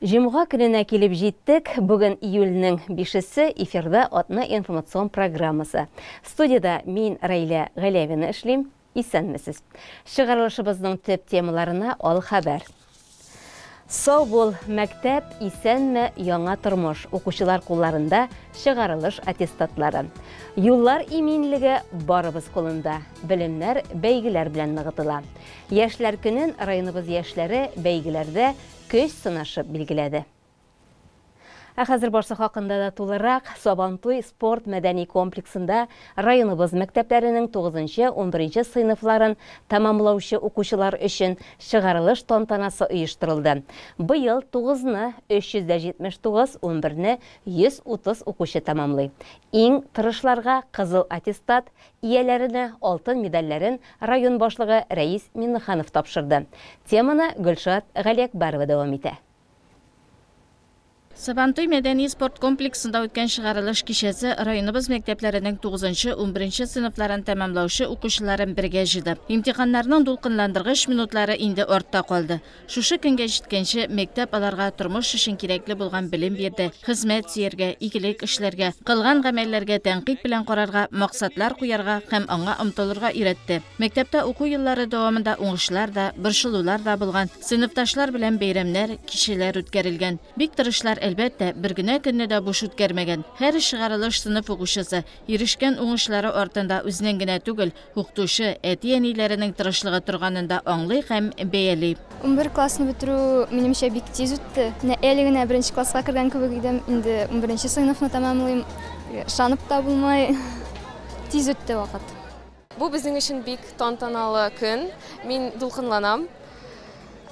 Җомга көненә килеп җиттек. Бүген июльнең 5-се эфирда атна информацион программасы. Студияда мин Рәйлә Галявина эшлим. Исәнмесез. Чыгарылышыбызның төп темаларына ал хәбәр. Сау бул, мәктәп, исәнме, яңа тормыш. Укучылар кулларында чыгарылыш аттестатлары. Юллар иминлеге барыбыз кулында. Белемнәр бәйгеләр белән ныгытыла. Яшьләр көнен районыбыз яшьләре бәйгеләрдә көч сынашып билгеләде. Хәзер барсы хакында да тулырак, Сабантуй спорт мәдәни комплексында районыбыз мәктәпләренең 9-11 сыйныфларын тамамлаучы укучылар өчен чыгарылыш тантанасы оештырылды. Быел 9-ны 379, 11-не 130 укучы тамамлый. Иң тырышларга кызыл аттестат, ияләренә алтын медальләрен район башлыгы Рәис Миннеханов тапшырды. Теманы Гөлшат Галиәкбәрова дәвам итә. Сабантуй мәдәни спорт комплексында үткән чыгарылыш кичәсе районыбыз мәктәпләренең 9-11 сыйныфларын тәмамлаучы укучыларын бергә җыйды. Имтиханнарның дулкынландыргыч минутлары инде артта калды. Шушы көнгә җиткәнче мәктәп аларга тормыш өчен кирәкле булган белем бирде. Хезмәт сөяргә, игелек эшләргә, кылган гамәлләргә тәнкыйть белән карарга, максатлар куярга һәм аңа омтылырга өйрәтте. Мәктәптә уку еллары дәвамында уңышлар да, борчылулар да булган. Сыйныфташлар белән бәйрәмнәр, кичәләр үткәрелгән. Бик тырышлар әлбәттә, бер генә көнне дә буш үткәрмәгән. Һәр чыгарылыш сыйныф укучысы ирешкән уңышлары артында үзенең генә түгел, укытучы, әти-әниләренең тырышлыгы торганында аңлый һәм бәяли. 11 классны бетерү минемчә бик тиз үтте. Әле генә 1-нче класска кергән кебек идем, инде 11-нче сыйныфны тәмамлыйм. Шанып та булмай, тиз үтте вакыт. Бу безнең өчен бик тантаналы көн. Мин дулкынланам.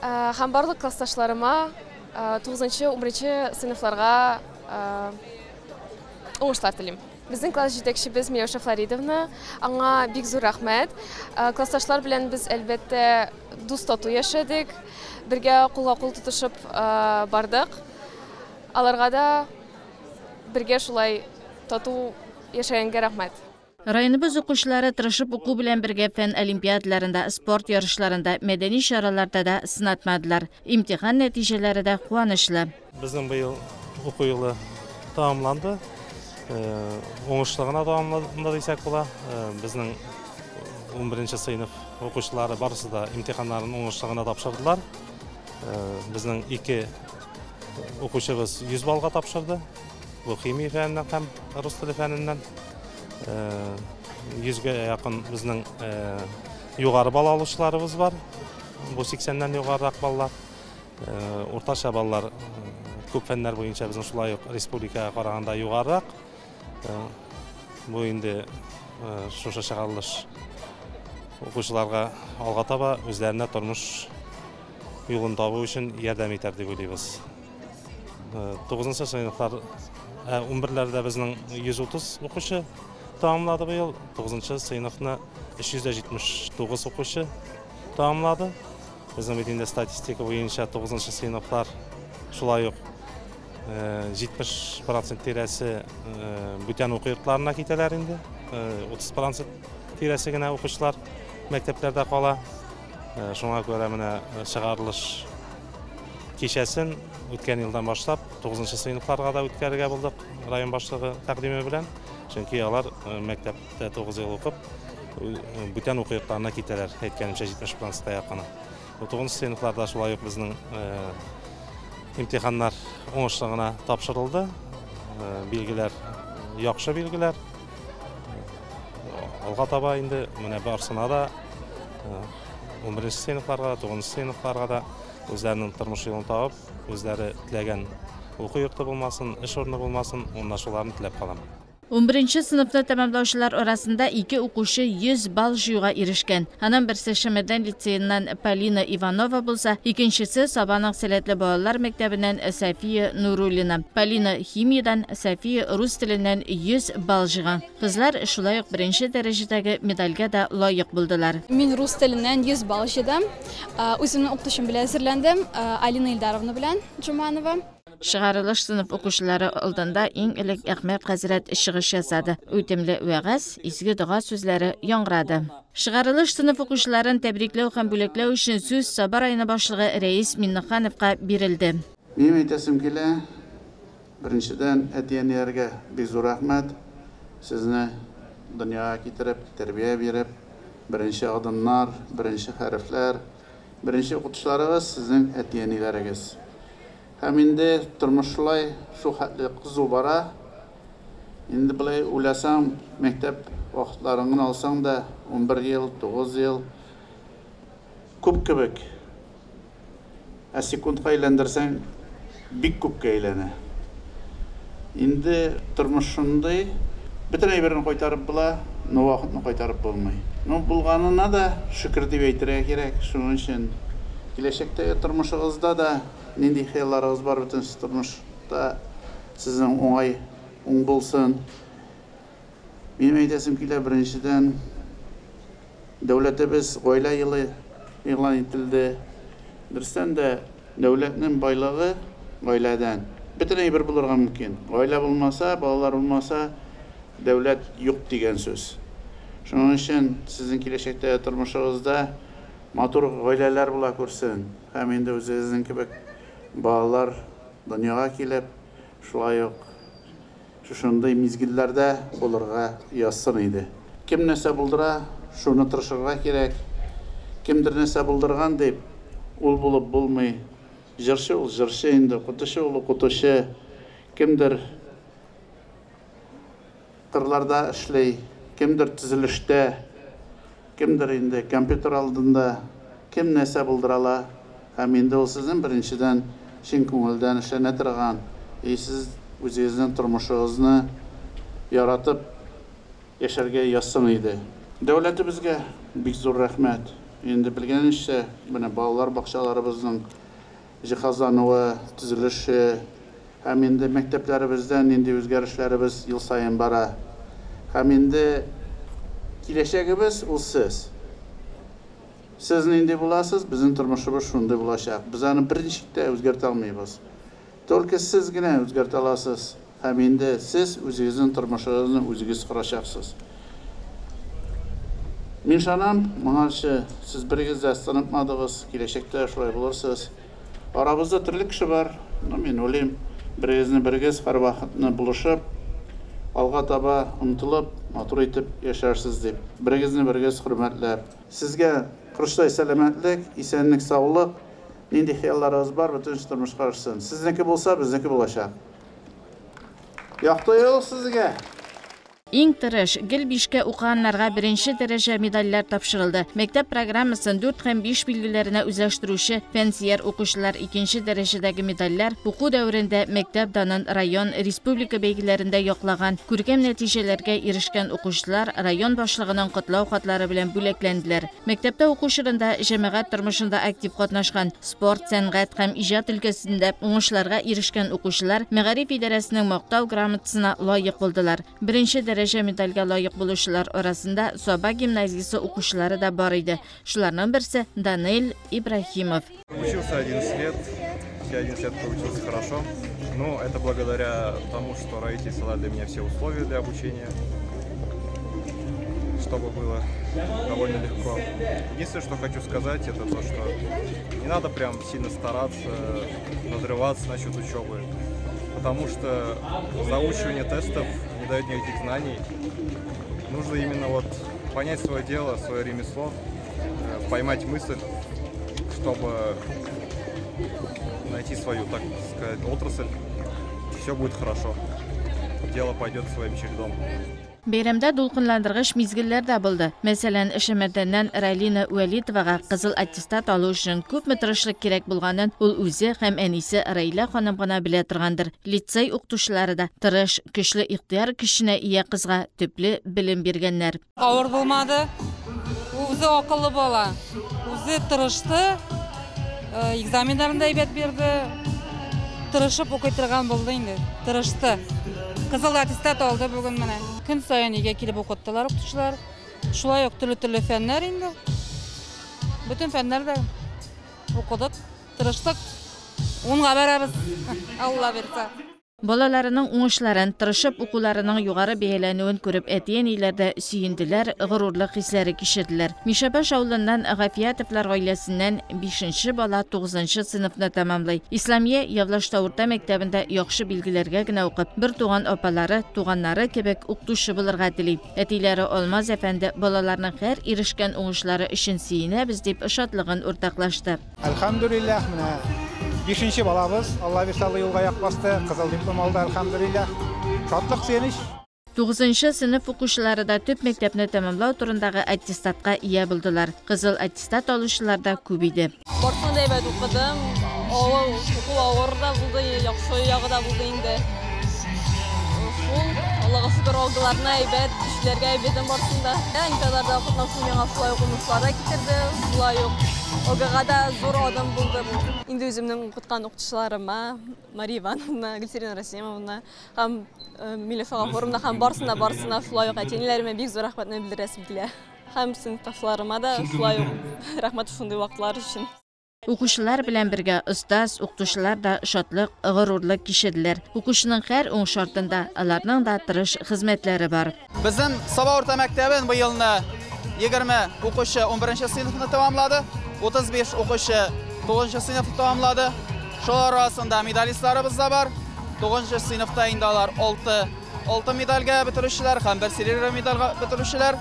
Һәм барлык классташларыма 9-11 сыйныфларга уңышлар телим. Безнең класс җитәкчебез Миләүшә Флоридовна, аңа бик зур рәхмәт. Классташлар белән без әлбәттә дус тату яшәдек, бергә кулга-кул тотышып бардык. Аларга да бергә шулай тату яшәгәнгә рәхмәт. Районыбыз укучылары тырышып уку белән бергә фән олимпиадаларында, спорт ярышларында, мәдәни чараларда да сынатмадылар. Имтихан нәтиҗәләре дә куанычлы. Безнең быел уку елы тамамланды. Уңышлы гына тамамланды дисәк була. Безнең 11-нче сыйныф укучылары барысы да имтиханнарын уңышлы гына тапшырдылар. Безнең 2 укучыбыз 100 баллга тапшырды. Бу химия фәненнән һәм рус теле фәненнән. 100-гә якын безнең югары балл алучыларыбыз бар. Бу 80-ннән югарырак баллар. Уртача баллар күп фәннәр буенча безнең шулай ук республикага караганда югарырак. Бу инде шушы чыгарылыш укучыларга алга таба үзләренә тормыш юлын табу өчен ярдәм итәр дип уйлыйбыз. 9-нчы сыйныфлар 11-ләрдә безнең 130 укучы тамамлады быел. 9-нчы сыйныфны 379 укучы тамамлады. Безнең бит инде статистика буенча 9-нчы сыйныфлар шулай ук 70% тирәсе бүтән уку йортларына китәләр инде. 30% тирәсе генә укучылар мәктәпләрдә кала. Шуңа күрә менә чыгарылыш кичәсен үткән елдан башлап 9-нчы сыйныфларга да үткәрергә булдык район башлыгы тәкъдиме белән. Чөнки алар мәктәптә 9 ел укып, бүтән уку йортларына китәләр, әйткәнемчә 70% якыны. 9-нчы сыйныфларда шулай ук безнең имтиханнар уңышлы гына тапшырылды. Билгеләр яхшы билгеләр. Алга таба инде менә барсына да 11-нче сыйныфларга, 9-нчы сыйныфларга да үзләренең тормыш юлын табып, үзләре теләгән уку йорты булмасын, эш орны булмасын, онда шуларны теләп калам. 11-нче сыйныфны тәмамлаучылар арасында 2 укучы 100 балл җыюга ирешкән. Аның берсе Шәмәрдән лицейннан Полина Иванова булса, икенчесе Сабаның сәләтле балалар мәктәбеннән Сафия Нуруллина. Полина химиядан, Сафия рус теленнән 100 балл җыйган. Кызлар шулай ук беренче дәрәҗәдәге медальгә дә лаек булдылар. Мин рус теленнән 100 балл җыйдым. Үземнең укытучым белән әзерләндем, Алина Илдаровна белән Джуманова. Чыгарылыш сыйныф укучылары алдында иң элек Әхмәт хәзрәт чыгыш ясады. Үтемле вәгазь, изге дуга сүзләре яңгырады. Чыгарылыш сыйныф укучыларын тәбрикләү һәм бүләкләү өчен сүз Саба районы башлыгы Рәис Миннехановка бирелде. Мен әйтәсем килә, беренчедән әтиәннәргә бик зур рәхмәт. Сезне дөньяга китереп, тәрбия биреп, беренче адымнар, беренче хәрефләр, беренче укытучыларыгыз сезнең әтиәннәрегез. Һәм инде тормыш шулай шул хәтле кызу бара. Инде булай уйласам, мәктәп вакытларын алсаң да 11 ел, 9 ел күп кебек. Ә секундка әйләндерсәң, бик күпкә әйләнә. Инде тормыш шундый, бөтен әйберне кайтарып була, но вакытны кайтарып булмый. Но булганына да шөкер дип әйтергә кирәк. Шуның өчен киләчәктәге тормышыгызда да нинди хыялларыгыз бар, бөтен тормышта сезнең уңай булсын. Мин әйтәсем килә, беренчедән дәүләтебез гаилә елы игълан ителде. Дөрестән дә дәүләтнең байлыгы гаиләдән. Бөтен әйбер булырга мөмкин. Гаилә булмаса, балалар булмаса, дәүләт юк дигән сүз. Шуның өчен сезнең киләчәктә тормышыгызда матур гаиләләр була күрсен. Һәм инде үзегезнең кебек балалар дөньяга килеп, шулай ук шушындай мизгилләрдә булырга язсын иде. Кем нәрсә булдыра, шуны тырышырга кирәк. Кемдер нәрсә булдырган дип, ул булып булмый. Җырчы ул җырчы инде, укытучы ул укытучы. Кемдер кырларда эшләй, кемдер төзелештә, кемдер инде компьютер алдында, кем нәрсә булдырала. Һәм инде ул сезнең беренчедән чын күңелдән эшләнә торган. Сез үзегезнең тормышыгызны яратып яшәргә язсын иде. Дәүләтебезгә бик зур рәхмәт. Инде белгәнчә, менә балалар бакчаларыбызның җиһазлануы, төзелеше, һәм инде мәктәпләребездә нинди үзгәрешләребез ел саен бара. Һәм инде киләчәгебез ул сез. Сез нинди буласыз, безнең тормышыбыз шундый булачак. Без аны берничек тә үзгәртә алмыйбыз. Только сез генә үзгәртә аласыз. Һәм инде сез үзегезнең тормышыгызны үзегез корачаксыз. Мин шанам, моңарчы сез берегездә сынатмадыгыз, киләчәктә шулай булырсыз. Арабызда төрле кеше бар, но мин уйлыйм, берегез һәр вакытны булышып, алга таба омтылып, матур итеп яшәрсез дип. Берегезне хөрмәтләп. Сезгә кырыштай сәламәтлек, исәнлек, саулык, нинди хыялларыгыз бар, бөтен тормышка ашсын. Сезнеке булса, безнеке булачак. Яхты ел сезгә. Иң тырыш гел 5-кә укыганнарга беренче дәрәҗә медальләр тапшырылды. Мәктәп программасын 4 һәм 5 билгеләренә үзләштерүче пенсияр укучылар 2нче дәрәҗәдәге медальләр уку дәверендә мәктәп данын район, республика бәйгеләрендә яклаган, күркәм нәтиҗәләргә ирешкән укучылар район башлыгының котлау хатлары белән бүләкләнделәр. Мәктәптә уку чорында җәмәгать тормышында актив катнашкан, спорт, сәнгать һәм иҗат өлкәсендә уңышларга ирешкән укучылар Мәгариф идарәсенең мактау грамотасына лаек булдылар. Беренче дәрәҗә медальгә лаек булучылар арасында Соба гимназиясе укучылары да бар иде. Шуларның берсе Даниэль Ибрахимов. Учился 11 лет, все 11 лет получился хорошо, но это благодаря тому, что родители создали для меня все условия для обучения, чтобы было довольно легко. Единственное, что хочу сказать, это то, что не надо прям сильно стараться, надрываться насчет учебы, потому что заучивание тестов не дает никаких знаний. Нужно именно вот понять свое дело, свое ремесло, поймать мысль, чтобы найти свою, так сказать, отрасль. Все будет хорошо. Дело пойдет своим чередом. Бәйрәмдә дулкынландыргыч мизгелләр дә булды. Мәсәлән, эшемәдәннән Ралина Уәлитовага кызыл аттестат алу өчен күпме тырышлык кирәк булганын ул үзе һәм әнисе Райла ханым гына белә торгандыр. Лицей укытучылары да тырыш, көчле ихтияр көченә ия кызга төпле белем биргәннәр. Авыр булмады. Үзе акыллы бала. Үзе тырышты. Экзаменнарында әйбәт бирде. Тырышып укый торган булды инде. Тырышты. Кызыл аттестат алды бүген менә. Көн сайын өйгә килеп укыттылар укытучылар. Шулай ук төрле фәннәр инде. Бөтен фәннәрдә укыдык, тырыштык. Унга барабыз. Алла берсә. Балаларының уңышларын, тырышып укуларының югары бәяләнүен күреп, әтиәниләрдә сөендиләр, горурлык хисләре кичерделәр. Мишәбаш авылыннан Гафиятовлар гаиләсеннән 5нче бала 9нчы сыйныфны тәмамлый. Исламия Явлашта урта мәктәбендә яхшы билгеләргә генә укып, бер туган апалары, туганнары кебек укытучы булырга тели. Әтиләре Алмаз әфәнде балаларның һәр ирешкән уңышлары өчен сөенәбез дип шатлыгын уртаклашты. Әлхәмдүлилләх, менә 5нче балабыз, Алла бирсалы юлга як басты, кызыл диплом алды, әлхәмдүлилләх. Шатлык, сөенеч. 9нчы сыйныф укучылары да төп мәктәпне тәмамлау турындагы аттестатка ия булдылар. Кызыл аттестат алучылар да күп иде. Барсын әйбәт укыдым. Авыр да булды, яхшы ягы да булды инде. Аллага шүкер, алдыларына әйбәт, кешеләргә әйбәтем барсында. Интелларда катнашу миңа шулай укымышлар да китерде, шулай ук. Огага да зур адым булды. Инде үземнең укыткан укытучыларыма, Мария Ивановна, Гульсерина Расимовна, һәм Милефа форумда һәм барсына шулай ук әтиәниләремә бик зур рәхмәтне белдерәсем килә. Һәм сыйныфташларыма да шулай ук рәхмәт шундый вакытлар өчен. Укучылар белән бергә остаз, укытучылар да шатлык, горурлык кичерделәр. Укучының һәр уң шартында аларның да тырыш хезмәтләре бар. Безнең Саба урта мәктәбен бу елны 20 укучы 11нче сыйныфны тәмамлады, 35 укучы 9нчы сыйныфны тәмамлады. Шулар арасында медалистларыбыз да бар. 9нчы сыйныфта инде алар 6 медальгә бетерүчеләр һәм 1 серебряный медальгә бетерүчеләр.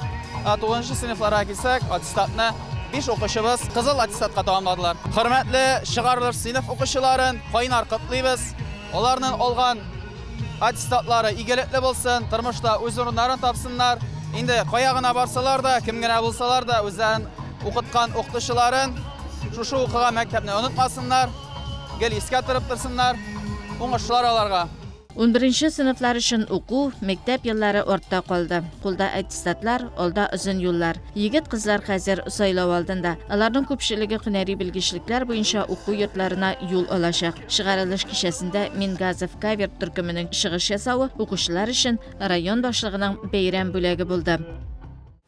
9нчы сыйныфларга килсәк, аттестатны 5 укучыбыз кызыл аттестатка тәмамладылар. Хөрмәтле чыгарылыш сыйныф укучыларын кайнар котлыйбыз. Аларның алган аттестатлары игелекле булсын, тормышта үз урыннарын тапсыннар. Инде кая гына барсалар да, кем генә булсалар да, үзләрен укыткан укытучыларын шушы укыган мәктәпне онытмасыннар, гел искә турып торсыннар. Уңышлар аларга. 11нче сыйныфлар өчен уку, мәктәп еллары артта калды. Кулда аттестатлар, алда озын юллар. Егет-кызлар хәзер сайлау алдында. Аларның күпчелеге һөнәри белгечлекләр буенча уку йортларына юл алачак. Чыгарылыш кичәсендә Мингазов кавер төркеменең чыгыш ясавы укучылар өчен район башлыгының бәйрәм бүләге булды.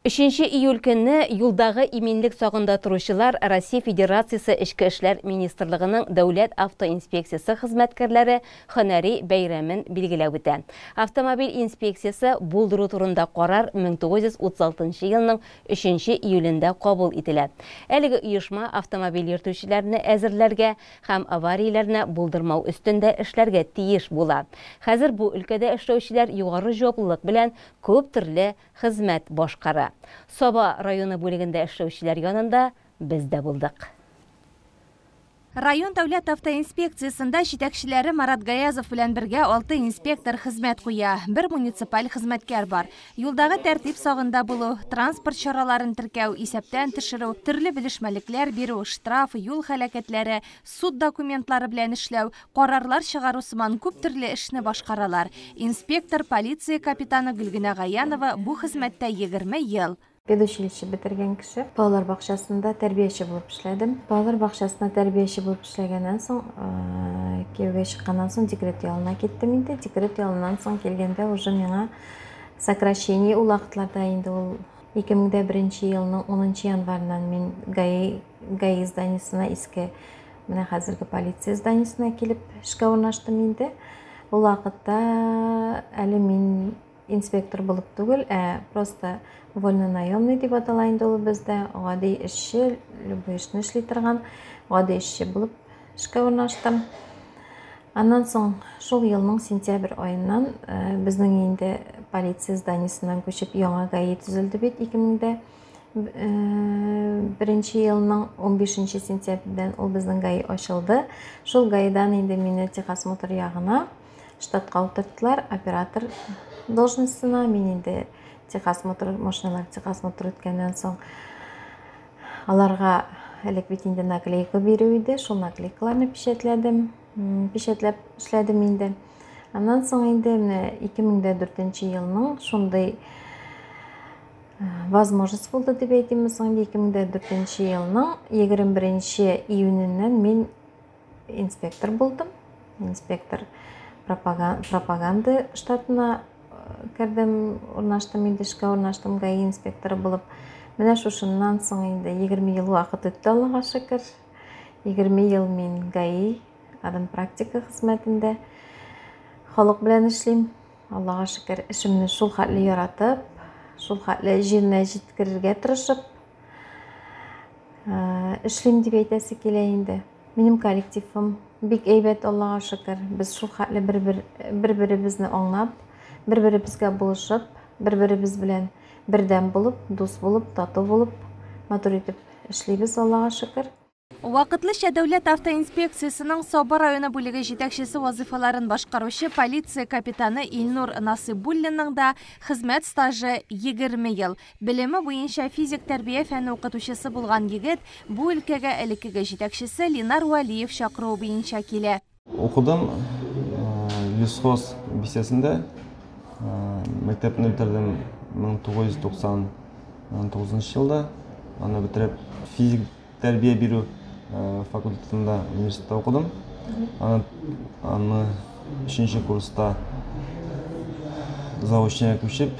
3 июль көнне юлдагы иминлек сагында торучылар Россия Федерациясы Эчке эшләр министрлыгының дәүләт автоинспекциясы хезмәткәрләре һөнәри бәйрәмен билгеләп үтә. Автомобиль инспекциясы булдыру турында карар 1936 елның 3 июлендә кабул ителә. Әлеге оешма автомобиль йөртүчеләрне әзерләргә һәм аварияләрне булдырмау өстендә эшләргә тиеш була. Хәзер бу өлкәдә эшләүчеләр югары җаваплылык белән күп төрле хезмәт башкара. Саба районы бүлегендә эшләүчеләр янында без дә булдык. Район дәүләт автоинспекциясында җитәкчеләре Марат Гаязов белән бергә 6 инспектор хезмәт куя. Бер муниципаль хезмәткәр бар. Юлдагы тәртип сагында булу, транспорт чараларын теркәү, исәптән төшерү, төрле белешмәлекләр бирү, штраф, юл һәлакәтләре, суд документлары белән эшләү, карарлар чыгару сыман күп төрле эшне башкаралар. Инспектор полиция капитаны Гөлгенә Гаянова бу хезмәттә 20 ел. Педучилище бітірген кіші балалар бақшасында тәрбиеші болып эшләдем. Балалар бақшасында тәрбиеші болып эшләгәннән соң, күйеугә чыкканнан соң декрет ялына кеттем инде. Декрет ялынан соң келгәндә уже миңа сокращение ул вакытларда инде ул 2001 елның 10 январынан мин ГАИ зданиесына иске менә хәзерге полиция зданиесына килеп эшкә урнаштым инде. Ул вакытта әле мин инспектор булып түгел, просто вольно наемный дип атала инде ул бездә, гади эшче, любой эшне эшли торган, гади эшче булып эшкә урнаштым. Аннан соң шул елның сентябрь айыннан безнең инде полиция зданиесеннән күчеп яңа ГАИ төзелде бит 2001 елның 15 сентябрьдән ул безнең ГАИ ачылды. Шул ГАИдан инде мине техосмотр ягына штатка утырттылар, оператор должностына. Мин инде машиналар техосмотр үткәннән соң аларга элек бит инде наклейка бирү иде. Шул наклейкаларны печатләп эшләдем инде. Аннан соң инде 2004 елның шундый возможность булды дип әйтим. 2004 елның 21 июненнән мин инспектор булдым. Инспектор пропаганда штатына кердем, урнаштым инде, эшкә урнаштым ГАИ инспекторы булып. Менә шушыннан соң инде 20 ел вакыт үтте, Аллага шөкер. 20 ел мин ГАИ адым практика хезмәтендә. Халық белән эшлим. Аллаға шөкер, эшемне шул хәтле яратып, шул хәтле җиренә җиткерергә тырышып эшлим дип әйтәсе килә инде. Минем коллективым бик әйбәт, Аллаға шөкер. Без шул хәтле бер-беребезне аңлап, бер-беребезгә булышып, бер-беребез белән бердәм булып, дус булып, тату булып, матур итеп эшлибез, Аллаға шөкер. Вакытлыча дәүләт автоинспекциясының Соба районы бүлеге җитәкчесе вазифаларын башкаручы полиция капитаны Илнур Насыйбуллинның да хезмәт стажы 20 ел. Белеме буенча физик тәрбия фәне укытучысы булган егет бу өлкәгә элеккеге җитәкчесе Ленар Валиев чакыруы буенча килә. Укыдым Лесхоз бисәсендә. Мәктәпне бетердем 1999 елда. Аны бетереп физик тәрбия бирү факультетында университетта укыдым. Аны 3-нче курста заочныйга күчеп,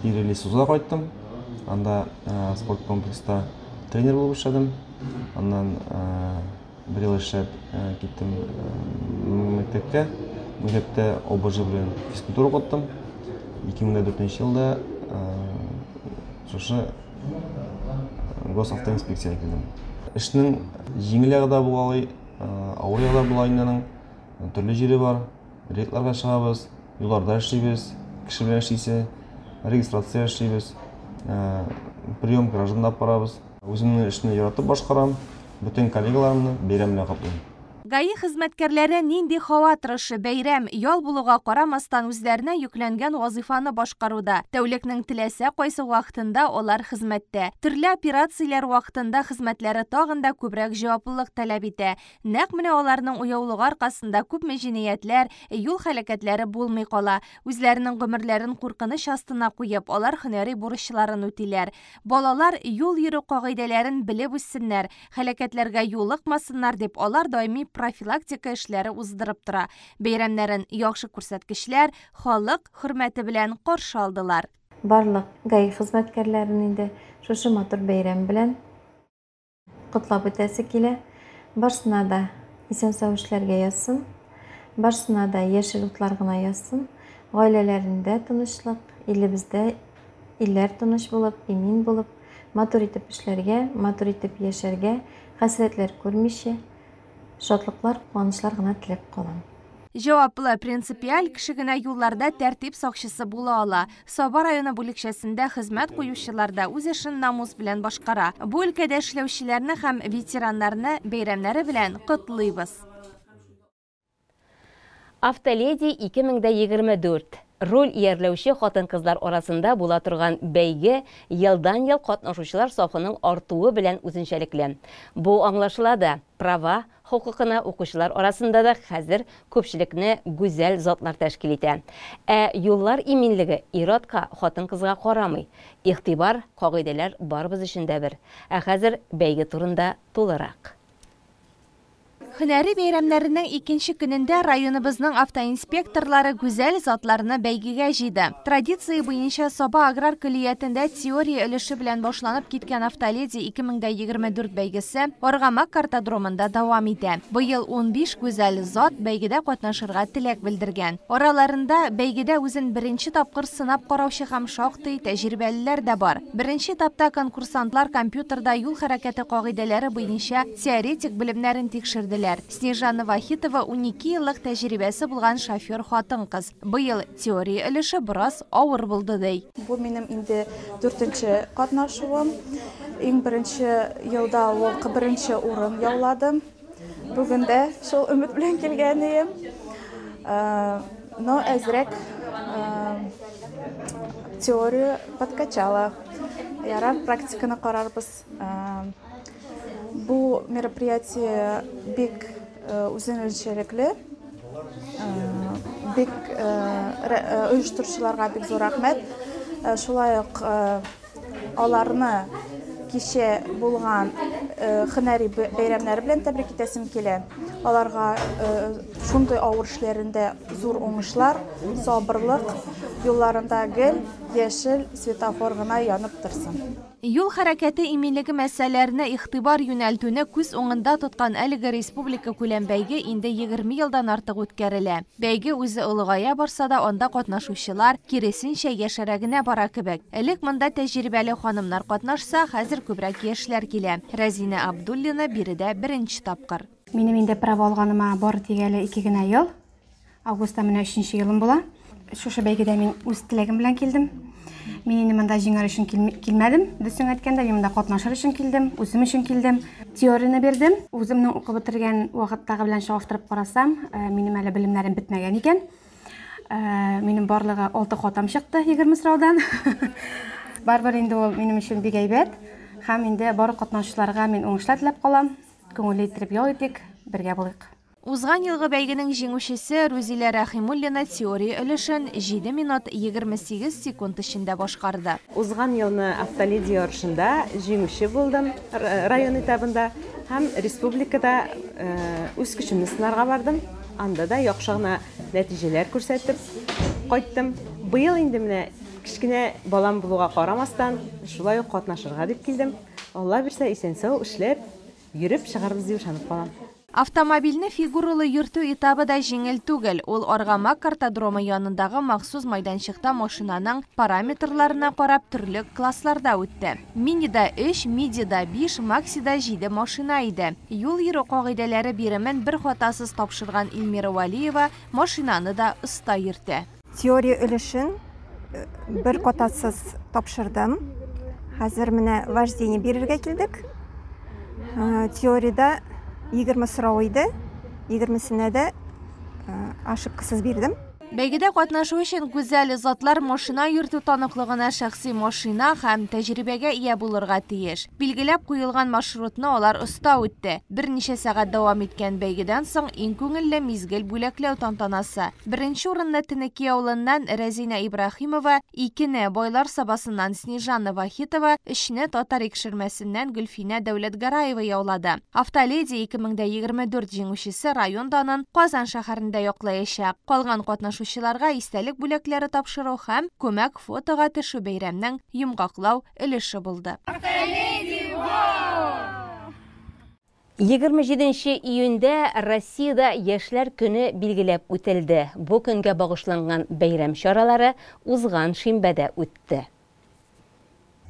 Лесхозга кайттым. Анда спорт комплекста тренер булып эшләдем. Аннан бер ел эшләп киттем мәктәпкә. Мәктәптә ОБЖ белән физкультура укыттым. 2004 елда шушы госавтоинспекцияга килдем. Эшнең җиңел да була, авыр да була инде. Төрле җире бар. Рейдларга чыгабыз, юлларда эшлибез, кеше белән эшлисе, регистрация эшлибез, прием граждан апарабыз. Үземне эшне яратып башкарам, бүтән коллегаларымны бәйрәм белән каплыйм. ГАИ хезмәткәрләре нинди һава торышы, бәйрәм, ял булуга карамастан үзләренә йөкләнгән вазифаны башкаруда. Тәүлекнең теләсә кайсы вакытында алар хезмәттә. Төрле операцияләр вакытында хезмәтләре тагын да күбрәк җаваплылык таләп итә. Нәкъ менә аларның уяулыгы аркасында күпме җинаятләр, юл һәлакәтләре булмый кала. Үзләренең гомерләрен куркыныч астына куеп, алар һөнәри бурычларын үтиләр. Балалар юл йөрү кагыйдәләрен белеп үссеннәр, һәлакәтләргә юлыкмасыннар дип алар даими профилактика эшләре уздырып тора. Бәйрәмнәрен яхшы күрсәткечләр халык хөрмәте белән каршы алдылар. Барлык ГАИ хезмәткәрләрен инде шушы матур бәйрәм белән котлап үтәсе килә. Барсына да исән-сау эшләргә язсын, барсына да яшел утлар гына язсын, гаиләләрендә тынычлык, илебездә илләр тыныч булып, имин булып, матур итеп эшләргә, матур итеп яшәргә, хәсрәтләр күрмичә, шатлыклар, куанычлар гына теләп калам. Җаваплы принципиаль кеше генә юлларда тәртип сакчысы була ала. Соба районы бүлекчәсендә хезмәт куючылар да үз эшен намус белән башкара. Бу өлкәдә эшләүчеләрне һәм ветераннарны бәйрәмнәре белән котлыйбыз. Автоледи 2024. Роль иярләүче хатын-кызлар арасында була торган бәйге елдан-ел катнашучылар сафының артуы белән үзенчәлекле. Бу аңлашыла права, хокукына укучылар арасында да хәзер күпчелекне гүзәл затлар тәшкил итә. Юллар иминлеге иратка хатын-кызга карамый. Игътибар, кагыйдәләр барыбыз өчен дә бер. Хәзер бәйге турында тулырак. Һөнәри бәйрәмнәренең икенче көнендә районыбызның автоинспекторлары гүзәл затларны бәйгегә җыйды. Традиция буенча Соба аграр көллиятендә теория өлеше белән башланып киткән Автоледи 2024 бәйгесе Аргамак картодромында дәвам итә. Быел 15 гүзәл зат бәйгедә катнашырга теләк белдергән. Араларында бәйгедә үзен беренче тапкыр сынап караучы һәм шактый тәҗрибәлеләр дә бар. Беренче этапта конкурсантлар компьютерда юл хәрәкәте кагыйдәләре буенча теоретик белемнәрен тикшерделәр. Снежана Вахитова 12 еллык тәҗрибәсе булган шофер хатын-кыз. Быел теория өлеше бераз авыр булды ди. Бу минем инде 4нче катнашуым. Иң беренче елда ул беренче урын яуладым. Бүген дә шул өмет белән килгән идем. Но әзрәк теория подкачала. Ярар практиканы карарбыз. Бу мероприятие бик үзенчәлекле, бик оештыручыларга бик зур рәхмәт. Шулай ук аларны кичә булган һөнәри бәйрәмнәре белән тәбрик итәсем килә. Аларга шундый авыр эшләрендә зур уңышлар, сабырлык, юлларында гел, ешел светофор гына янып торсын. Юл хәрәкәте иминлеге мәсьәләләренә игътибар юнәлтүне күз уңында тоткан әлеге республика күләм бәйге инде 20 елдан артык үткәрелә. Бәйге үзе олыгая барса да, анда катнашучылар киресенчә яшәрәгенә бара кебек. Элек монда тәҗрибәле ханымнар катнашса, хәзер күбрәк яшьләр килә. Рәзинә Абдуллина биредә беренче тапкыр. Минем инде права алганыма бар дигәле 2 генә ел. Августта менә 3нче елым була. Шушы бәйгедә мин үз теләгем белән килдем. Мин инде монда җиңәр өчен килмәдем. Дөресен әйткәндә, мин монда катнашыр өчен килдем, үзем өчен килдем. Теорияны бирдем. Үземнең укып бетергән вакыттагы белән чагыштырып карасам, минем әле белемнәрем бетмәгән икән. Минем барлыгы 6 хатам чыкты 20 сораудан. Барбар инде ул минем өчен бик әйбәт. Һәм инде бар катнашучыларга мин уңышлар теләп калам. Күңелле итеп ял итик, бергә булыйк. Узган елгы бәйгенең җиңүчесе Рузилә Рәхимуллина теория өлешен 7 минут 28 секунд эчендә башкарды. Узган елны автоледи ярышында җиңүче булдым район этабында һәм республикада үз көчемне сынарга бардым. Анда да яхшы гына нәтиҗәләр күрсәтеп кайттым. Быел инде менә кичкенә балам булуга карамастан шулай ук катнашырга дип килдем. Алла бирсә исән-сау эшләп йөреп чыгарбыз дип ышанып калам. Автомобильне фигуралы йөртү этабы да җиңел түгел. Ул Аргамак картодромы янындагы махсус майданчыкта машинаның параметрларына карап төрле классларда үтте. Минида 3, Мидида 5, Максида 7 машина иде. Юл йөрү кагыйдәләре биремен бер хатасыз тапшырган Илмира Валиева машинаны да оста йөртә. Теория өлешен бер хатасыз тапшырдым. Хәзер менә вождение бирергә килдек. Теориядә 20 сорау иде, 20-сенә дә ошибкасыз бирдем. Бәйгедә катнашу өчен гүзәл затлар машина йөртү таныклыгына шәхси машина һәм тәҗрибәгә ия булырга тиеш. Билгеләп куелган маршрутны алар оста үтте. Берничә сәгать дәвам иткән бәйгедән соң иң күңелле мизгел бүләкләү тантанасы. Беренче урынны Тенеке авылыннан Рәзинә Ибраһимова, 2не Байлар сабасыннан Снежанна Вахитова, 3не Татар икшермәсеннән Гөлфинә Дәүләтгараева яулады. Автоледи 2024 җиңүчесе район данын Казан шәһәрендә яклаячак. Калган катнашу истәлек бүләкләре тапшыру һәм күмәк фотога төшү бәйрәмнең йомгаклау өлеше булды. 27 июньдә Россиядә яшьләр көне билгеләп үтелде. Бу көнгә багышланган бәйрәм чаралары узган шимбәдә үтте.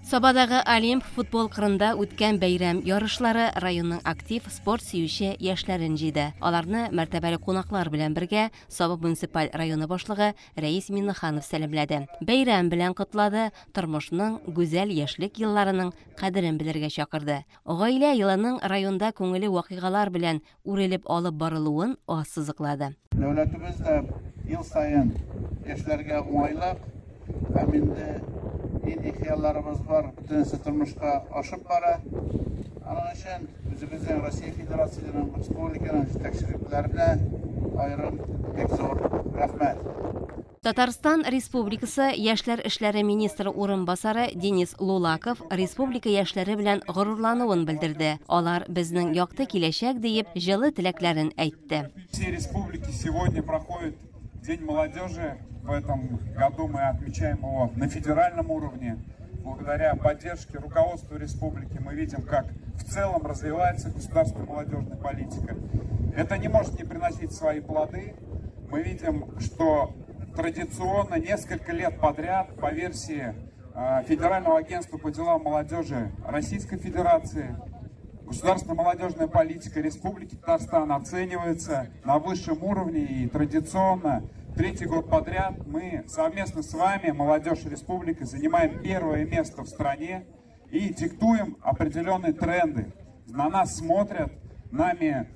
Сабадагы Олимп футбол кырында үткән бәйрәм ярышлары районның актив спорт сөюче яшьләрен җыйды. Аларны мәртәбәле кунаклар белән бергә Саба муниципаль районы башлыгы Рәис Миннеханов сәламләде. Бәйрәм белән котлады, тормышның гүзәл яшьлек елларының кадерен белергә чакырды. Гаилә елының районда күңелле вакыйгалар белән үрелеп алып барылуын ассызыклады. Дәүләтебез дә ел сайын яшьләргә уңайлап, һәм инде идеяларыбыз бар, бөтенесе тормышка ашып бара. Аның өчен үзебезнең Россия Федерациясының республиканың җитәкчеләренә аерым бик зур рәхмәт. Татарстан Республикасы яшьләр эшләре министры урынбасары Денис Лулаков республика яшьләре белән горурлануын белдерде. Алар безнең якты киләчәк диеп җылы теләкләрен әйтте. Все республики сегодня проходит День молодежи. В этом году мы отмечаем его на федеральном уровне. Благодаря поддержке руководства республики мы видим, как в целом развивается государственная молодежная политика. Это не может не приносить свои плоды. Мы видим, что традиционно несколько лет подряд по версии Федерального агентства по делам молодежи Российской Федерации государственная молодежная политика Республики Татарстан оценивается на высшем уровне, и традиционно третий год подряд мы совместно с вами, молодежь республики, занимаем первое место в стране и диктуем определенные тренды. На нас смотрят, нами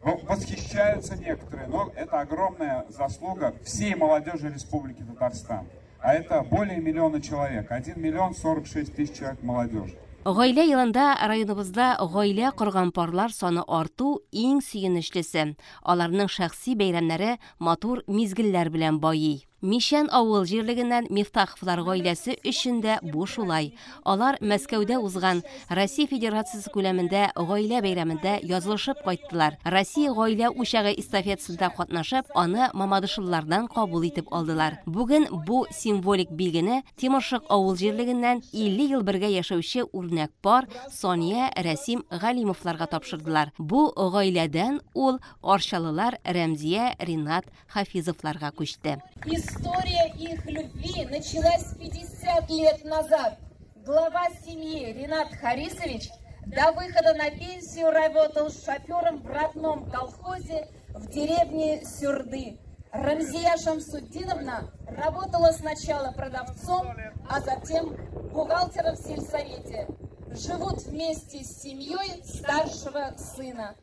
восхищаются некоторые, но это огромная заслуга всей молодежи Республики Татарстан. А это более 1 миллиона человек, 1 миллион 46 тысяч человек молодежи. Гаилә елында районыбызда гаилә корган парлар саны арту иң сөенечлесе. Аларның шәхси бәйрәмнәре матур мизгелләр белән байый. Мишән авыл җирлегеннән Мифтаховлар гаиләсе өчендә бу шулай. Алар Мәскәүдә узган Россия Федерациясе күләмендә гаилә бәйрәмендә язылышып кайттылар. Россия гаилә учагы эстафетасында катнашып, аны Мамадышыллардан кабул итеп алдылар. Бүген бу символик билгене Тимошык авыл җирлегеннән 50 ел бергә яшәүче үрнәк пар Сония Рәсим Галимовларга тапшырдылар. Бу гаиләдән ул Арчалылар Рәмзия Ринат Хафизовларга күчте. История их любви началась 50 лет назад. Глава семьи Ринат Харисович до выхода на пенсию работал шофером в родном колхозе в деревне Сюрды. Рамзия Шамсуддиновна работала сначала продавцом, а затем бухгалтером в сельсовете. Живут вместе с семьей старшего сына.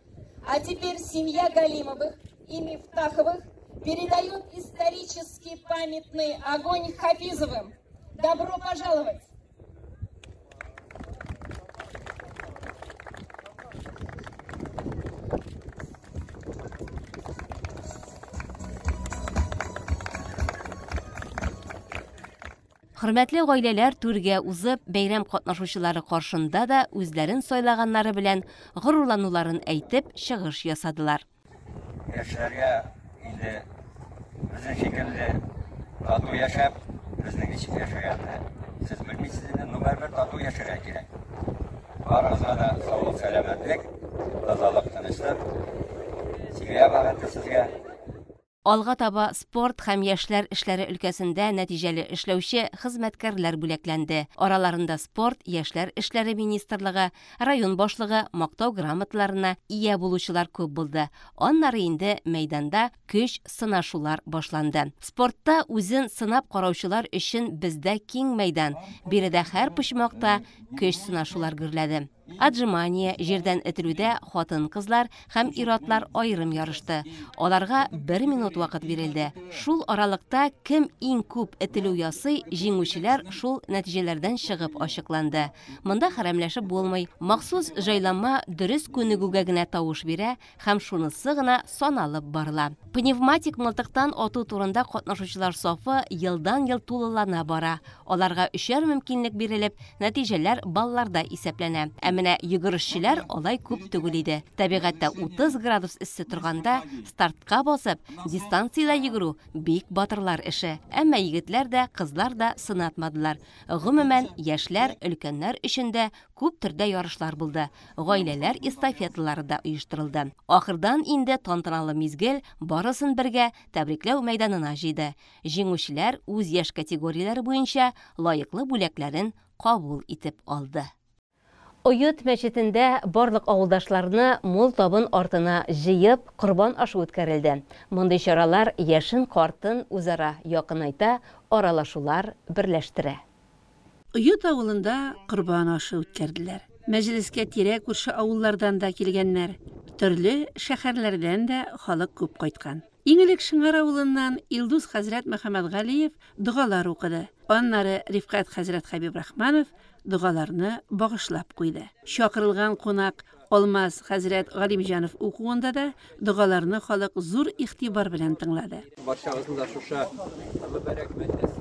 А теперь семья Галимовых и Мифтаховых передают исторический памятный огонь Хафизовым. Добро пожаловать! Хөрмәтле гаиләләр түргә узып, бәйрәм катнашучылары каршында да үзләрен сайлаганнары белән горурлануларын әйтеп чыгыш ясадылар. Яшьләргә инде безнең шикелле тату яшәп, безнең ничек яшәгәнне сез белмисез, инде номер бер тату яшәргә кирәк. Барыгызга да саулык, сәламәтлек, тазалык, тынычлык. Сезгә бәхет, сезгә. Алга таба спорт һәм яшьләр эшләре өлкәсендә нәтиҗәле эшләүче хезмәткәрләр бүләкләнде. Араларында спорт, яшьләр эшләре министрлыгы, район башлыгы мактау грамоталарына ия булучылар күп булды. Аннары инде мәйданда көч сынашулар башланды. Спортта үзен сынап караучылар өчен бездә киң мәйдан. Биредә һәр почмакта көч сынашулар гөрләде. Отжимание, җирдән этелүдә хатын-кызлар һәм ир-атлар аерым ярышты. Аларга 1 минут вакыт бирелде. Шул аралыкта кем иң күп этелү ясый, җиңүчеләр шул нәтиҗәләрдән чыгып ачыкланды. Монда хәрәмләшеп булмый, махсус җайланма дөрес күнегүгә генә тавыш бирә һәм шунысы гына саналып барыла. Пневматик мылтыктан ату турында катнашучылар сафы елдан-ел тулылана бара. Аларга 3 мөмкинлек бирелеп, нәтиҗәләр балларда исәпләнә. Менә йөгерешчеләр алай күп түгел иде. Табигатьтә 30 градус эссе торганда стартка басып, дистанциядә йөгерү бик батырлар эше. Әмма егетләр дә, кызлар да сынатмадылар. Гомумән, яшьләр, өлкәннәр өчен дә күп төрдә ярышлар булды. Гаиләләр эстафеталары да оештырылды. Ахырдан инде тантаналы мизгел барысын бергә тәбрикләү мәйданына җыйды. Җиңүчеләр үз яшь категорияләре буенча лаеклы бүләкләрен кабул итеп алды. Оют мәчетендә барлык авылдашларны мул табын артына җыеп корбан ашы үткәрелде. Мондый чаралар яшен картын үзара якынайта, аралашулар берләштерә. Оют авылында корбан ашы үткәрделәр. Мәҗлескә тирә күрше авыллардан да килгәннәр. Төрле шәһәрләрдән дә халык күп кайткан. Иң элек Шыңгар авылыннан Илдус хәзрәт Мөхәммәтгалиев дугалар укыды. Аннары Рифкат хәзрәт Хәбиб Рахманов дугаларны багышлап куйды. Чакырылган кунак Алмаз хәзрәт Галимҗанов укуында да дугаларны халык зур игътибар белән тыңлады. Барчагызны да шуша мөбарәк мәҗлес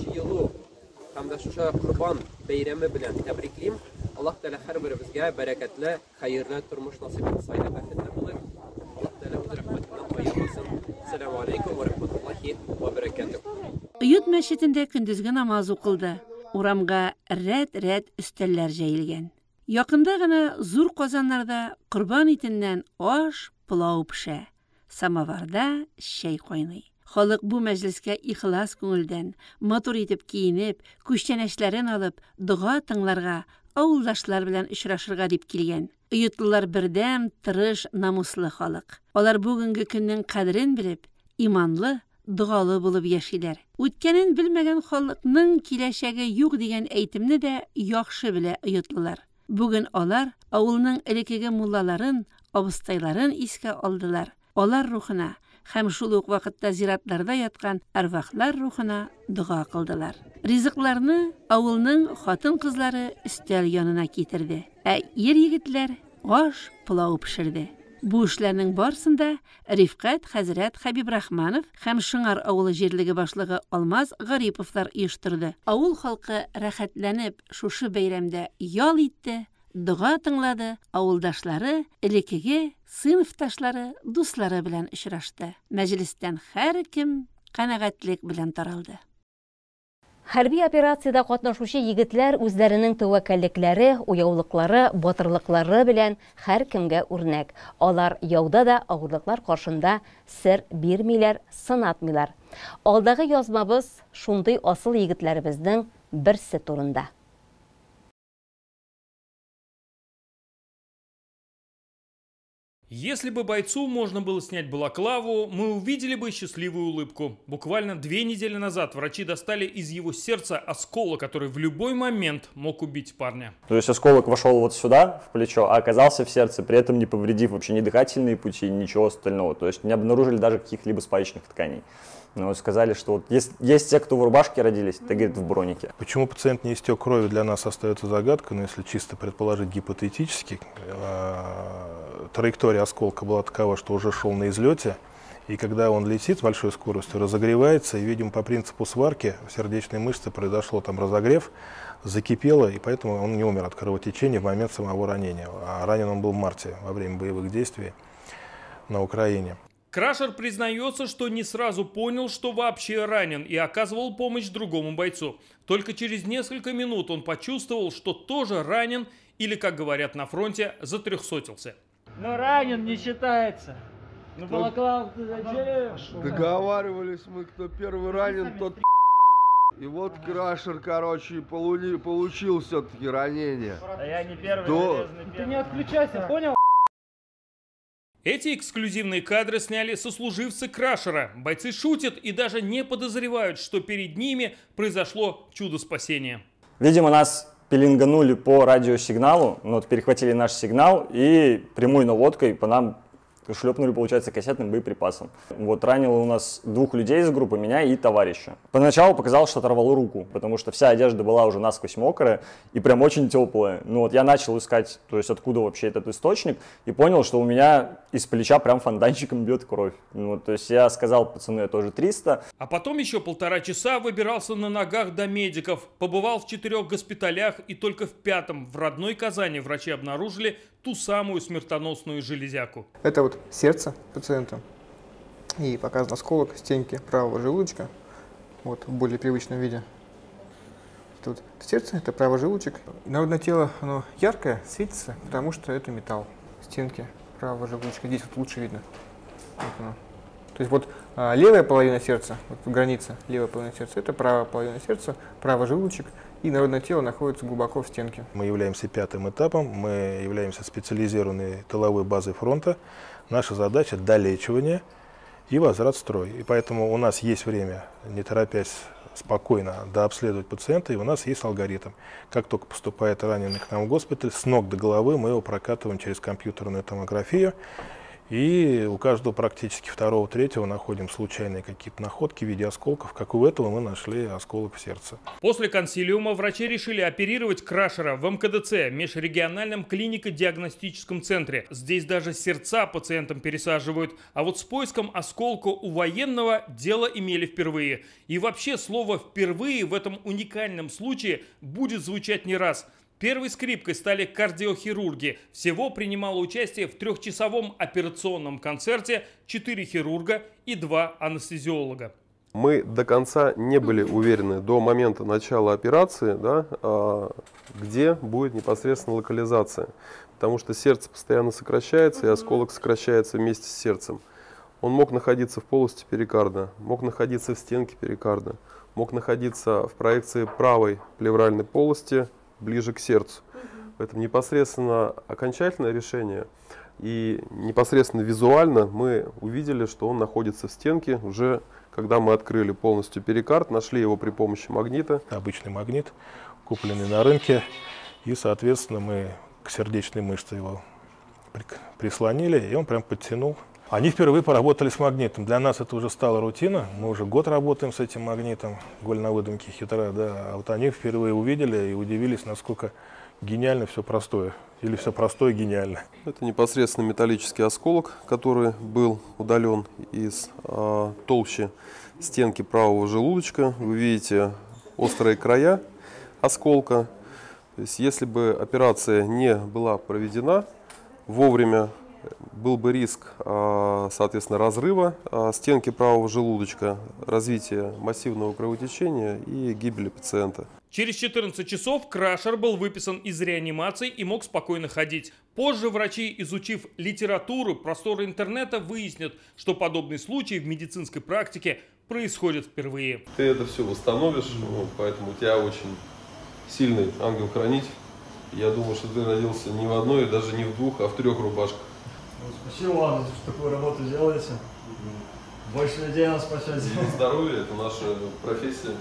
җыелу һәм дә шуша Корбан бәйрәме белән тәбриклим. Аллаһ Тәгалә һәрберебезгә бәрәкәтле, хәерле тормыш насыйп итсен, бәхетле булыйк. Аллаһ Тәгалә үз рәхмәтеннән аерылсын. Ассаламу алейкум ва рахматуллахи ва баракатух. Оют мәчетендә көндезге намаз укылды. Урамга рәт-рәт өстәлләр җәелгән. Якында гына зур казаннарда корбан итеннән аш, пылау пешә. Самаварда чәй кайный. Халык бу мәҗлескә ихлас күңелдән, матур итеп киенеп, күчтәнәчләрен алып, дуга тыңларга, авылдашлар белән очрашырга дип килгән. Оютлылар бердәм, тырыш, намуслы халык. Алар бүгенге көннең кадерен белеп, иманлы, дугалы булып яшиләр. Үткәнен белмәгән халыкның киләчәге юк дигән әйтемне дә яхшы белә оютлылар. Бүген алар авылның элекеге муллаларын, абыстайларын искә алдылар. Алар рухына һәм шул ук вакытта зиратларда яткан арвахлар рухына дуга кылдылар. Ризыкларны авылның хатын-кызлары өстәл янына китерде. Ир егетләр аш, пылау пешерде. Бу эшләрнең барысында Рифкат хәзрәт Хәбибрахманов һәм Шыңар авылы җирлеге башлыгы Алмаз Гариповлар оештырды. Авыл халкы рәхәтләнеп шушы бәйрәмдә ял итте, дуга тыңлады, авылдашлары, элекеге сыйныфташлары, дуслары белән очрашты. Мәҗлестән һәр кем канәгатьлек белән таралды. Хәрби операциядә катнашучы егетләр үзләренең тәвәккәллекләре, уяулыклары, батырлыклары белән һәр кемгә үрнәк. Алар яуда да авырлыклар каршында сер бирмиләр, сынатмыйлар. Алдагы язмабыз шундый асыл егетләребезнең берсе турында. Если бы бойцу можно было снять балаклаву, мы увидели бы счастливую улыбку. Буквально 2 недели назад врачи достали из его сердца осколок, который в любой момент мог убить парня. То есть осколок вошел вот сюда, в плечо, а оказался в сердце, при этом не повредив вообще ни дыхательные пути, ничего остального. То есть не обнаружили даже каких-либо спаечных тканей. Но сказали, что вот есть те, кто в рубашке родились, это, говорит, в бронике. Почему пациент не истек крови, для нас остается загадкой, но если чисто предположить гипотетически, траектория осколка была такова, что уже шел на излете, и когда он летит с большой скоростью, разогревается, и, видимо, по принципу сварки в сердечной мышце произошло там разогрев, закипело, и поэтому он не умер от кровотечения в момент самого ранения. А ранен он был в марте, во время боевых действий на Украине. Крашер признается, что не сразу понял, что вообще ранен, и оказывал помощь другому бойцу. Только через несколько минут он почувствовал, что тоже ранен, или, как говорят на фронте, затрехсотился. Но ранен не считается. Ну, балаклаву ты зачем? Договаривались мы, кто первый ранен, тот. И вот Крашер, короче, получил все-таки ранение. А я не первый. Ты не отключайся, понял? Эти эксклюзивные кадры сняли сослуживцы Крашера. Бойцы шутят и даже не подозревают, что перед ними произошло чудо спасения. Видимо, нас пеленганули по радиосигналу, но перехватили наш сигнал и прямой наводкой по нам шлепнули, получается, кассетным боеприпасом. Вот ранило у нас 2 людей из группы, меня и товарища. Поначалу показалось, что оторвало руку, потому что вся одежда была уже насквозь мокрая и прям очень теплая. Ну вот я начал искать, то есть откуда вообще этот источник, и понял, что у меня из плеча прям фонтанчиком бьет кровь. Ну, то есть я сказал, пацаны, это уже 300. А потом еще 1,5 часа выбирался на ногах до медиков, побывал в 4 госпиталях, и только в 5-м в родной Казани врачи обнаружили ту самую смертоносную железяку. Это вот сердце пациента, и показан осколок стенки правого желудочка, вот в более привычном виде. Это вот сердце, это правый желудочек. Народное тело, оно яркое, светится, потому что это металл. Стенки правого желудочка, здесь вот лучше видно. Вот оно. То есть вот левая половина сердца, вот граница левая половина сердца, это правая половина сердца, правый желудочек, и народное тело находится глубоко в стенке. Мы являемся 5-м этапом, мы являемся специализированной тыловой базой фронта. Наша задача – долечивание и возврат в строй. И поэтому у нас есть время, не торопясь, спокойно дообследовать пациента, и у нас есть алгоритм. Как только поступает раненый к нам в госпиталь, с ног до головы мы его прокатываем через компьютерную томографию. И у каждого практически 2-го, 3-го находим случайные какие-то находки в виде осколков, как у этого мы нашли осколок в сердце. После консилиума врачи решили оперировать Крашера в МКДЦ, межрегиональном клинико-диагностическом центре. Здесь даже сердца пациентам пересаживают. А вот с поиском осколка у военного дело имели впервые. И вообще слово «впервые» в этом уникальном случае будет звучать не раз. Первой скрипкой стали кардиохирурги. Всего принимало участие в 3-часовом операционном концерте 4 хирурга и 2 анестезиолога. Мы до конца не были уверены до момента начала операции, да, где будет непосредственно локализация. Потому что сердце постоянно сокращается, и осколок сокращается вместе с сердцем. Он мог находиться в полости перикарда, мог находиться в стенке перикарда, мог находиться в проекции правой плевральной полости, ближе к сердцу. Поэтому непосредственно окончательное решение и непосредственно визуально мы увидели, что он находится в стенке уже, когда мы открыли полностью перикард, нашли его при помощи магнита. Обычный магнит, купленный на рынке, и, соответственно, мы к сердечной мышце его прислонили, и он прям подтянул. Они впервые поработали с магнитом. Для нас это уже стала рутина. Мы уже год работаем с этим магнитом, голь на выдумке хитра, да. А вот они впервые увидели и удивились, насколько гениально все простое. Или все простое гениально. Это непосредственно металлический осколок, который был удален из толщи стенки правого желудочка. Вы видите острые края осколка. То есть, если бы операция не была проведена вовремя, был бы риск, соответственно, разрыва стенки правого желудочка, развития массивного кровотечения и гибели пациента. Через 14 часов Крашер был выписан из реанимации и мог спокойно ходить. Позже врачи, изучив литературу, просторы интернета, выяснят, что подобные случаи в медицинской практике происходят впервые. Ты это все восстановишь, поэтому у тебя очень сильный ангел-хранитель. Я думаю, что ты родился не в одной, даже не в двух, а в 3 рубашках. Спасибо вам, что такую работу делаете. Больше людей нас спасать. Здоровье – это наша профессия.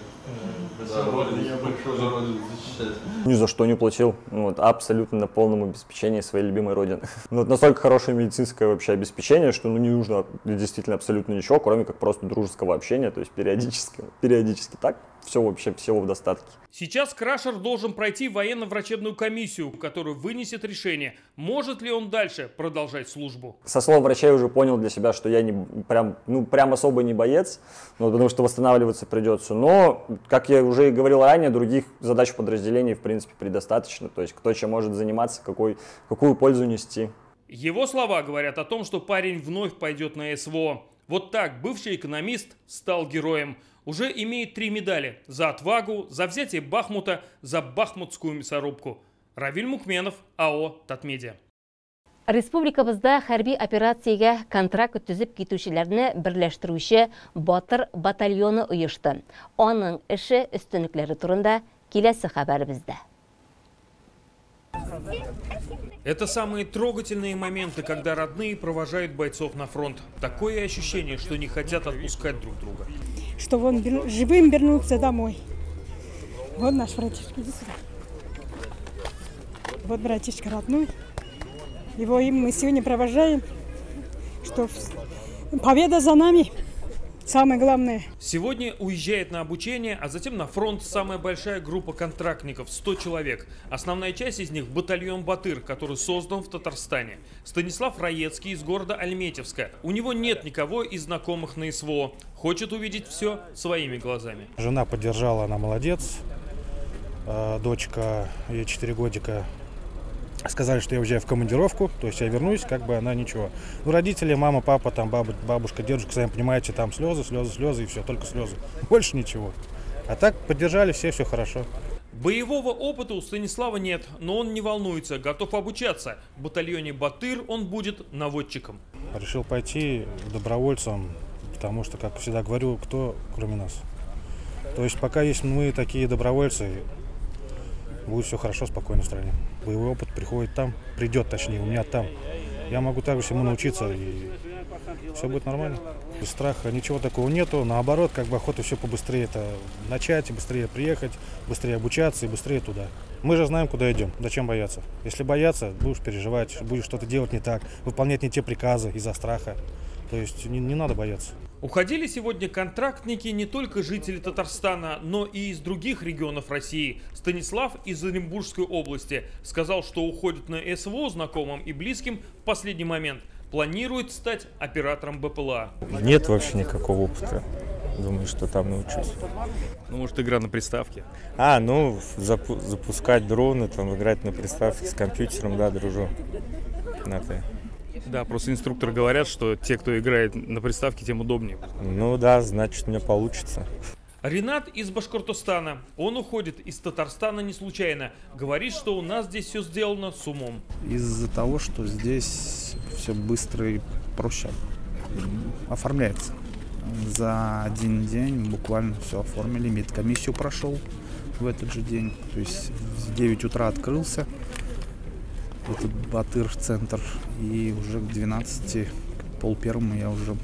Ни за что не платил. Вот, абсолютно на полном обеспечении своей любимой родины. Вот настолько хорошее медицинское вообще обеспечение, что не нужно действительно абсолютно ничего, кроме как просто дружеского общения, то есть периодически так. Все вообще, всего в достатке. Сейчас Крашер должен пройти военно-врачебную комиссию, которая вынесет решение, может ли он дальше продолжать службу. Со слов врачей уже понял для себя, что я прям особо не боец, потому что восстанавливаться придется. Но, как я уже и говорил ранее, других задач в подразделении в принципе предостаточно. То есть кто чем может заниматься, какую пользу нести. Его слова говорят о том, что парень вновь пойдет на СВО. Вот так бывший экономист стал героем. Уже имеет 3 медали: за отвагу, за взятие Бахмута, за бахмутскую мясорубку. Равиль Мукменов, АО «Татмедиа». Республикабызда хәрби операциягә контракт төзеп китүчеләрне берләштерүче Батыр батальоны оешты. Аның эше өстенлекләре турында киләсе хәбәребездә. Это самые трогательные моменты, когда родные провожают бойцов на фронт. Такое ощущение, что не хотят отпускать друг друга. Чтобы он живым вернулся домой. Вот наш братишка, иди сюда. Вот братишка родной. Его мы сегодня провожаем, что победа за нами. Самое главное. Сегодня уезжает на обучение, а затем на фронт самая большая группа контрактников – 100 человек. Основная часть из них – батальон «Батыр», который создан в Татарстане. Станислав Раецкий из города Альметьевска. У него нет никого из знакомых на СВО. Хочет увидеть все своими глазами. Жена поддержала, она молодец. Дочка, ей 4 годика. Сказали, что я уезжаю в командировку, то есть я вернусь, как бы она ничего. Ну, родители, мама, папа, там бабушка, дедушка, сами понимаете, там слезы и все, только слезы. Больше ничего. А так поддержали все хорошо. Боевого опыта у Станислава нет, но он не волнуется, готов обучаться. В батальоне «Батыр» он будет наводчиком. Решил пойти добровольцем, потому что, как всегда говорю, кто кроме нас. То есть пока есть мы такие добровольцы, будет все хорошо, спокойно в стране. Боевой опыт придет, точнее, у меня там. Я могу также всему научиться, и все будет нормально. Без страха ничего такого нету, наоборот, как бы охота все побыстрее это начать, и быстрее приехать, быстрее обучаться и быстрее туда. Мы же знаем, куда идем, зачем бояться. Если бояться, будешь переживать, будешь что-то делать не так, выполнять не те приказы из-за страха. То есть не надо бояться. Уходили сегодня контрактники не только жители Татарстана, но и из других регионов России. Станислав из Оренбургской области сказал, что уходит на СВО знакомым и близким в последний момент. Планирует стать оператором БПЛА. Нет вообще никакого опыта. Думаю, что там научусь. Ну, может, игра на приставке? Запускать дроны, там, играть на приставке с компьютером, да, дружу. Да, просто инструкторы говорят, что те, кто играет на приставке, тем удобнее. Ну да, значит, мне получится. Ренат из Башкортостана. Он уходит из Татарстана не случайно. Говорит, что у нас здесь все сделано с умом. Из-за того, что здесь все быстро и проще оформляется. За один день буквально все оформили. Медкомиссию прошел в этот же день. То есть в 9 утра открылся этот Батыр-центр. И уже к 12, к 12:30 я уже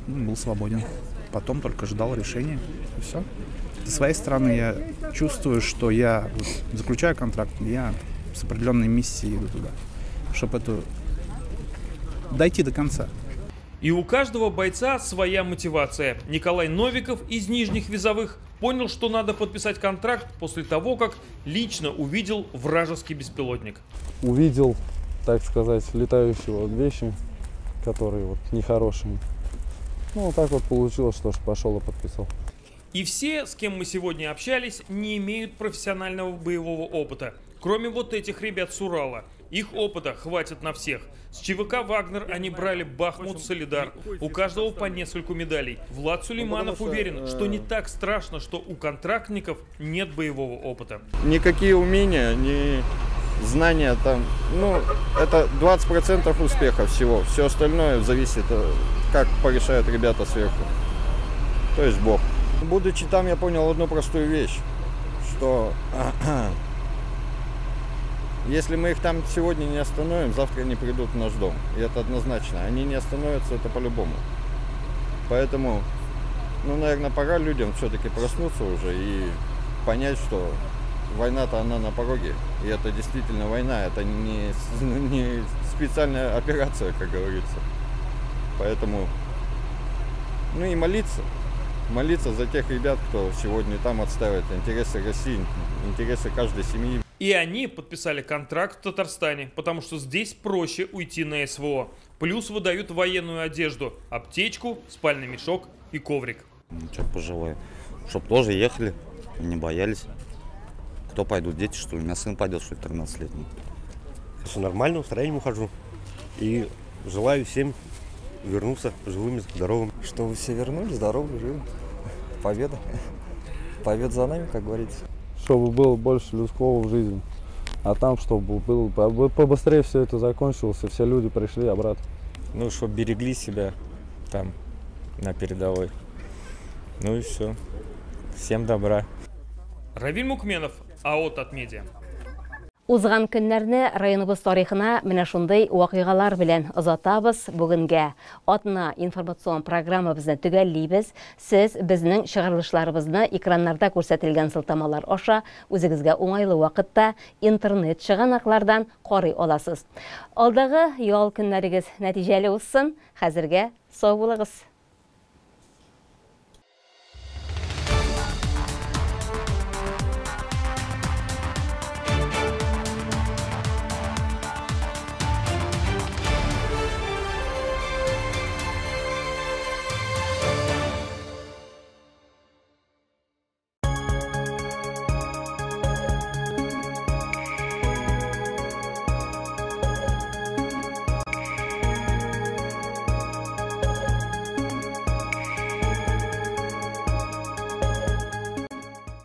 был свободен. Потом только ждал решения. И все. Со своей стороны я чувствую, что я заключаю контракт, я с определенной миссией иду туда, чтобы дойти до конца. И у каждого бойца своя мотивация. Николай Новиков из Нижних Визовых понял, что надо подписать контракт после того, как лично увидел вражеский беспилотник. Увидел, так сказать, летающего вещи, которые вот нехорошие. Ну, вот так вот получилось, что ж пошел и подписал. И все, с кем мы сегодня общались, не имеют профессионального боевого опыта. Кроме вот этих ребят с Урала. Их опыта хватит на всех. С ЧВК «Вагнер» они брали Бахмут, Солидар. У каждого по нескольку медалей. Влад Сулейманов уверен, что не так страшно, что у контрактников нет боевого опыта. Никакие умения, ни знания там, ну, это 20% успеха всего. Все остальное зависит, как порешают ребята сверху. То есть Бог. Будучи там, я понял одну простую вещь, что если мы их там сегодня не остановим, завтра они придут в наш дом. И это однозначно. Они не остановятся, это по-любому. Поэтому, ну, наверное, пора людям все-таки проснуться уже и понять, что война-то она на пороге. И это действительно война, это не специальная операция, как говорится. Поэтому, ну и молиться. Молиться за тех ребят, кто сегодня там отстаивает интересы России, интересы каждой семьи. И они подписали контракт в Татарстане, потому что здесь проще уйти на СВО. Плюс выдают военную одежду, аптечку, спальный мешок и коврик. Что пожелаю, чтоб тоже ехали, не боялись. Кто пойдут, дети, что ли? У меня сын пойдет, что ли, 13-летний. С нормальным настроением ухожу. И желаю всем вернуться живыми, здоровыми. Чтобы все вернулись, здоровы, живы. Победа. Победа за нами, как говорится. Чтобы было больше людского в жизни. А там, чтобы было побыстрее все это закончилось, и все люди пришли обратно. Ну, чтобы берегли себя там, на передовой. Ну и все. Всем добра. Равиль Мукменов, АО «Татмедиа». Узган көннәрне районыбыз тарихына менә шундый вакыйгалар белән озатабыз. Бүгенгә атна информацион программабызны төгәллибез. Сез безнең чыгарылышларыбызны экраннарда күрсәтелгән сылтамалар аша үзегезгә уңайлы вакытта интернет чыганаклардан карый аласыз. Алдагы ял көннәрегез нәтиҗәле узсын. Хәзергә сау булыгыз.